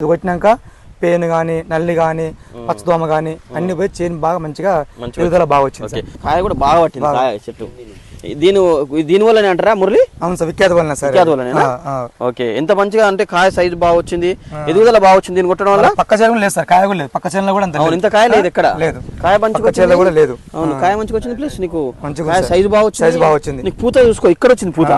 ఇది కొట్టినాక పేను కానీ నల్లి కానీ పచ్చదోమ కానీ అన్ని పోయి చేను బాగా మంచిగా ఎదుగుదల బాగా వచ్చింది. కాయ కూడా బాగా పట్టింది కాయ చెట్టు. దీని వల్లనే అంటారా మురళి? అవును సార్, విఖ్యాత వల్ల సార్. విఖ్యాత వల్లనే. ఓకే, ఎంత మంచిగా అంటే కాయ సైజు బాగా వచ్చింది, ఎదుగుదల బాగా వచ్చింది దీన్ని కొట్టడం వల్ల. పక్క చేను లేదు సార్, కాయ కూడా లేదు. పక్క చేనులో కూడా అంత ఇంత కాయ లేదు, ఎక్కడ లేదు. కాయ మంచిగా కూడా లేదు. అవును, కాయ మంచిగా వచ్చింది. ప్లస్ నీకు కాయ సైజు బాగా వచ్చింది. నీకు పూత చూసుకో, ఇక్కడ వచ్చింది పూత.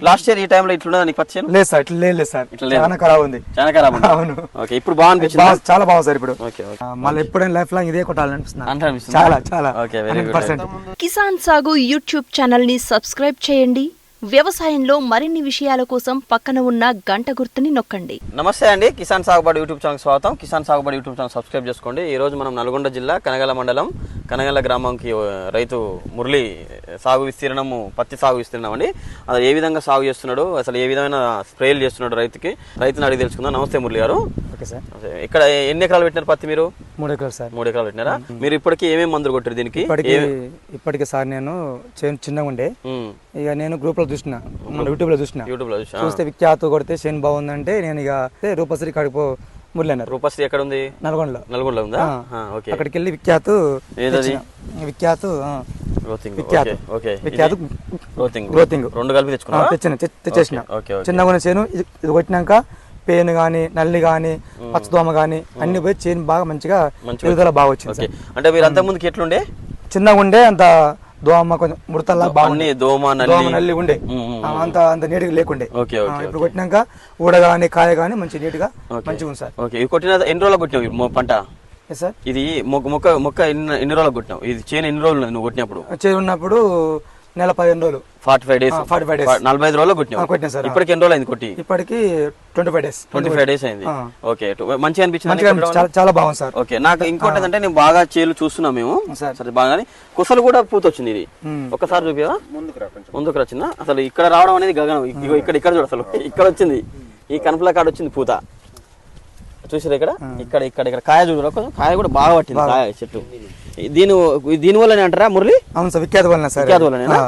లాస్ట్ ఇయర్ ఈ టైంలో ఇట్లా నీకు పచ్చేను లేదు సార్, ఇట్లా లేదు సార్, చాలా ఖరాబ్ ఉంది. చాలా ఖరాబ్ ఉంది. అవును. ఓకే, ఇప్పుడు బాగా అనిపించింది. చాలా బాగుంది సార్ ఇప్పుడు. ఓకే, మళ్ళీ ఎప్పుడైనా లైఫ్ లాంగ్ ఇదే కొట్టాలనిపిస్తుంది. చాలా చాలా. Okay, very good. కిసాన్ సాగు యూట్యూబ్ ఛానల్ ని సబ్స్క్రైబ్ చేయండి. వ్యవసాయంలో మరిన్ని విషయాల కోసం పక్కన ఉన్న గంట గుర్తుని నొక్కండి. నమస్తే అండి, కిసాన్ సాగుబడి యూట్యూబ్ ఛానల్ స్వాగతం. కిసాన్ సాగుబడి యూట్యూబ్ ఛానల్ సబ్స్క్రైబ్ చేసుకోండి. ఈ రోజు మనం నల్గొండ జిల్లా కనగల మండలం కనగల గ్రామంకి రైతు మురళి సాగు విస్తీర్ణము పత్తి సాగు విస్తీర్ణం అండి. అది ఏ విధంగా సాగు చేస్తున్నాడు, అసలు ఏ విధమైన స్ప్రేలు చేస్తున్నాడు రైతుని అడిగి తెలుసుకుందాం. నమస్తే మురళి గారు. Okay sir. ఇక్కడ ఎన్ని ఎకరాలు పెట్టినారు పత్తి మీరు? 3 ఎకరాలు సార్. 3 ఎకరాలు పెట్టినారా? మీరు ఇప్పటికి ఏమేమి మందులు కొట్టారు దీనికి? ఇప్పటికి సార్ నేను చిన్నగా ఉండే, ఇక నేను గ్రూప్ లో చూసిన, యూట్యూబ్ లో చూస్తే విఖ్యాత కొడితే చేను బాగుందంటే నేను ఇక రూపశ్రీ కడుపు మురళి అన్నారు. రూపశ్రీ ఎక్కడ ఉంది? నల్గొండలో ఉందా? అక్కడికి వెళ్ళి విఖ్యాత గ్రోతింగ్ 2 కలిపి తెచ్చేసిన. చిన్నగా ఉన్న చేను ఇది కొట్టినాక పేను గానీ నల్లి గానీ పచ్చదోమ గానీ అన్ని పోయి చేను బాగా మంచిగా ఎదుగుదల బాగా వచ్చింది. అంటే మీరు అంత ముందుకి ఎట్లుండే? చిన్నగా ఉండే, అంత దోమ కొంచెం ముడతల్లా బాగుంది, దోమ నల్లి ఉండే, అంత నీట్గా లేకుండే. ఇప్పుడు కొట్టినాక ఊడ గానీ కాయ గానీ మంచి నీట్గా మంచిగా ఉంది సార్. ఓకే, కొట్టిన ఎన్ని రోజులకు కొట్టినావు పంట? సార్ ఇది మొక్క ఎన్ని రోజులకు కొట్టినావు? ఇది చేను ఎన్ని రోజులు నువ్వు కొట్టినప్పుడు? చేను ఉన్నప్పుడు నెల 15 రోజులు, 45 డేస్, 45 రోజులు కొట్టినా సార్. ఇప్పటికి ఎన్ని రోజులు అయింది కొట్టి? ఇప్పటికి 25 డేస్ అయింది. ఓకే, మంచిగా అనిపించింది. చాలా బాగుంది సార్. ఓకే, నాకు ఇంకోటి ఏంటంటే నేను బాగా చేలు చూస్తున్నాం మేము సరే బాగానే. కుసలు కూడా పూత వచ్చింది. ఇది ఒకసారి చూపివా? ముందుకు వచ్చిందా? అసలు ఇక్కడ రావడం అనేది గగనం. ఇక్కడ చూడ, అసలు ఇక్కడ వచ్చింది, ఈ కనుపుల కాడ వచ్చింది పూత. చూసారు ఇక్కడ కాయ చూడరా, కాయ కూడా బాగా పట్టింది కాయ చెట్టు. దీని వల్లనే అంటారా మురళి? అవును సార్, విఖ్యాత వల్ల సార్. విఖ్యాత వల్లనేనా?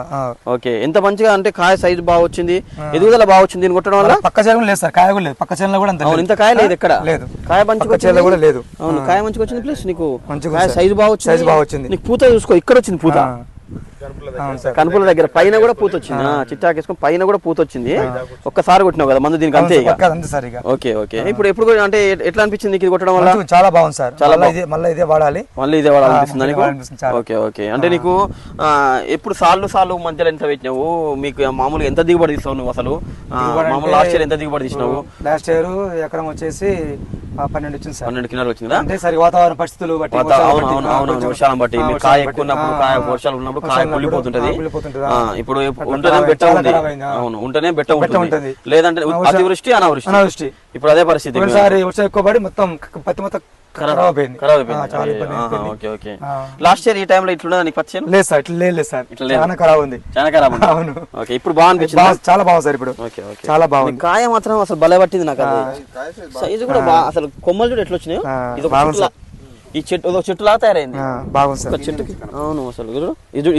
ఓకే, ఎంత మంచిగా అంటే కాయ సైజు బాగా వచ్చింది, ఎదుగుదల బాగా వచ్చింది దీన్ని కొట్టడం వల్ల. పక్క చేను లేదు సార్, కాయ కూడా లేదు. పక్క చేనులో కూడా అంత ఇంత కాయ లేదు, ఎక్కడ లేదు. కాయ మంచిగా కూడా లేదు. అవును, కాయ మంచిగా వచ్చింది. ప్లస్ నీకు కాయ సైజు బాగా వచ్చింది. నీకు పూత చూసుకో, ఇక్కడ వచ్చింది పూత. కనుపుల దగ్గర పైన కూడా పూత వచ్చింది. చిట్టాకేసుకొని పైన కూడా పూత వచ్చింది. ఒక్కసారి కొట్టినావు కదా మందు దీనికి, అంతే. ఓకే ఓకే, ఇప్పుడు ఎప్పుడు అంటే ఎట్లా అనిపించింది ఇది కొట్టడం వల్ల? చాలా బాగుంది సార్. మళ్ళీ ఇదే వాడాలి అనిపిస్తుంది. ఓకే ఓకే, అంటే నీకు ఎప్పుడు సార్లు మధ్యలో ఎంత పెట్టినావు? మీకు మామూలుగా ఎంత దిగుబడి తీస్తావు నువ్వు అసలు? మామూలు లాస్ట్ ఇయర్ ఎంత దిగుబడి తీసినావు? లాస్ట్ ఇయర్ ఎకరం వచ్చేసి 12 వచ్చింది సార్. 12 కిలోలు వచ్చిందా? అంటే సరి వాతావరణ పరిస్థితులు బట్టి, వర్షాలను బట్టి, కాయ ఎక్కువ ఉన్నప్పుడు, కాయ వర్షాలు ఉన్నప్పుడు కాయ కుళ్ళిపోతుంటది. ఇప్పుడు ఉంటేనే బెట్ట ఉంది. అవును, ఉంటేనే బెట్ట ఉంటుంది, లేదంటే అతివృష్టి అనావృష్టి. ఇప్పుడు అదే పరిస్థితి. వర్షం ఎక్కువ పడి మొత్తం పత్తి మొత్తం ఖరాబ్ అయిపోయింది. ఓకే ఓకే, లాస్ట్ ఇయర్ ఈ టైంలో ఇట్లా నీకు పచ్చేను? లేదు సార్, ఇట్లా లేదు సార్, చాలా ఖరాబ్ ఉంది. అవును. ఓకే, ఇప్పుడు బాగా అనిపించింది. చాలా బాగుంది సార్ ఇప్పుడు. ఓకే ఓకే, చాలా బాగుంది. కాయ మాత్రం అసలు భలే పట్టింది నాకు. సైజు కూడా బాగా, అసలు కొమ్మలు చూడు ఎట్లా వచ్చినాయో. ఈ చెట్టు లాగా తయారైంది. బాగుంది సార్ చెట్టుకి. అవును, అసలు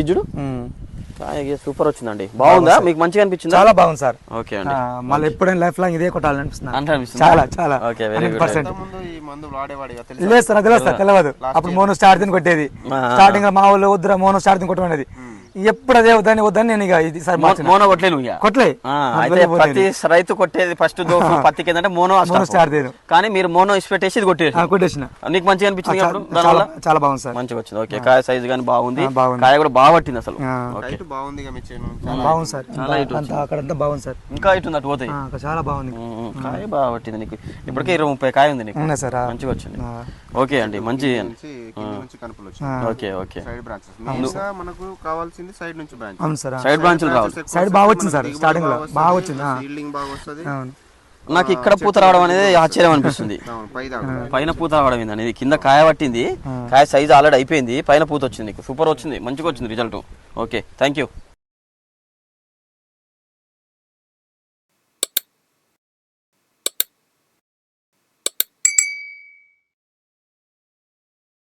ఇజుడు కాయ సూపర్ వచ్చిందండి. బాగుందా? మీకు మంచిగా అనిపించింది? చాలా బాగుంది సార్. ఓకే అండి, మళ్ళీ ఎప్పుడైనా లైఫ్ లాంగ్ ఇదే కొట్టాలనిపిస్తుంది. చాలా. Okay, very good. లేదు సార్, అది తెలియదు. అప్పుడు మోనో స్టార్ట్ కొట్టేది. స్టార్టింగ్ మా ఊళ్ళో వద్దురా మోనో స్టార్ట్ కొట్టమనేది. ఎప్పుడు అదే వద్దని నేను ఇక ఇది సార్ మోనో కొట్లే. ప్రతి రైతు కొట్టేది ఫస్ట్ పత్తికి ఏంటంటే మోనో స్టార్ట్, కానీ మీరు మోనో ఇసి పెట్టేసి ఇది కొట్టేసిన. నీకు మంచిగా అనిపించింది? చాలా బాగుంది సార్, మంచిగా వచ్చింది. ఓకే, కాయ సైజు కానీ బాగుంది, కాయ కూడా బాగా పట్టింది అసలు. బాగుంది సార్, అక్కడంతా బాగుంది సార్. ఇంకా ఇటు ఉంది, అటు పోతాయి. చాలా బాగుంది, కాయ బాగా పట్టింది. నీకు ఇప్పటికే 20-30 కాయ ఉంది నీకు సార్, మంచిగా వచ్చింది. ఓకే అండి, మంచి. ఓకే ఓకే, మనకు కావాల్సింది సైడ్ నుంచి బ్రాంచ్. అవును సార్, సైడ్ బ్రాంచ్లు రావాలి. సైడ్ బాగా వచ్చింది సార్, స్టార్టింగ్ లో బాగా వచ్చింది. నాకు ఇక్కడ పూత రావడం అనేది ఆశ్చర్యం అనిపిస్తుంది. పైన పూత రావడం ఏంది, కింద కాయ పట్టింది, కాయ సైజ్ ఆల్రెడీ అయిపోయింది, పైన పూత వచ్చింది. నీకు సూపర్ వచ్చింది, మంచిగా వచ్చింది రిజల్ట్. Okay, thank you.